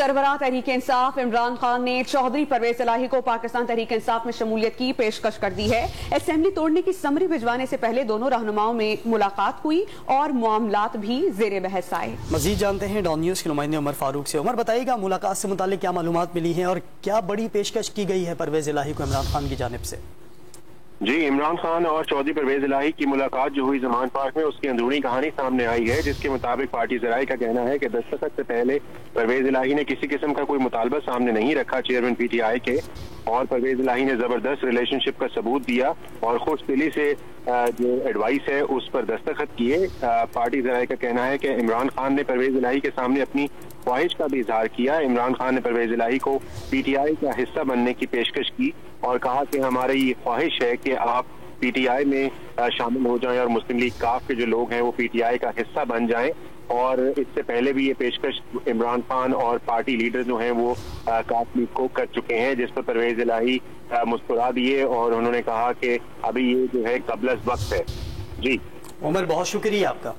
सरबराह तहरीक इंसाफ इमरान खान ने चौधरी परवेज इलाही को पाकिस्तान तहरीक इंसाफ में शमूलियत की पेशकश कर दी है। असेंबली तोड़ने की समरी भिजवाने से पहले दोनों रहनुमाओं में मुलाकात हुई और मामलात भी जेर बहस आए। मजीद जानते हैं डॉन न्यूज के नुमाइंदे उमर फारूक से। उमर, बताइएगा मुलाकात से मुताल्लिक क्या मालूमात मिली हैं और क्या बड़ी पेशकश की गई है परवेज इलाही को इमरान खान की जानिब से? जी, इमरान खान और चौधरी परवेज इलाही की मुलाकात जो हुई जमान पार्क में, उसकी अंदरूनी कहानी सामने आई है, जिसके मुताबिक पार्टी ज़राए का कहना है कि दस्तखत से पहले परवेज इलाही ने किसी किस्म का कोई मुतालबा सामने नहीं रखा चेयरमैन पीटीआई के, और परवेज इलाही ने जबरदस्त रिलेशनशिप का सबूत दिया और खुश दिली से जो एडवाइस है उस पर दस्तखत किए। पार्टी ज़राए का कहना है कि इमरान खान ने परवेज इलाही के सामने अपनी ख्वाहिश का भी इजहार किया। इमरान खान ने परवेज इलाही को पीटीआई का हिस्सा बनने की पेशकश की और कहा कि हमारी ये ख्वाहिश है कि आप पीटीआई में शामिल हो जाएं और मुस्लिम लीग काफ के जो लोग हैं वो पीटीआई का हिस्सा बन जाएं। और इससे पहले भी ये पेशकश इमरान खान और पार्टी लीडर जो हैं वो काफ लीग को कर चुके हैं, जिस पर परवेज इलाही मुस्कुरा दिए और उन्होंने कहा कि अभी ये जो है कबल अज़ वक्त है। जी उमर, बहुत शुक्रिया आपका।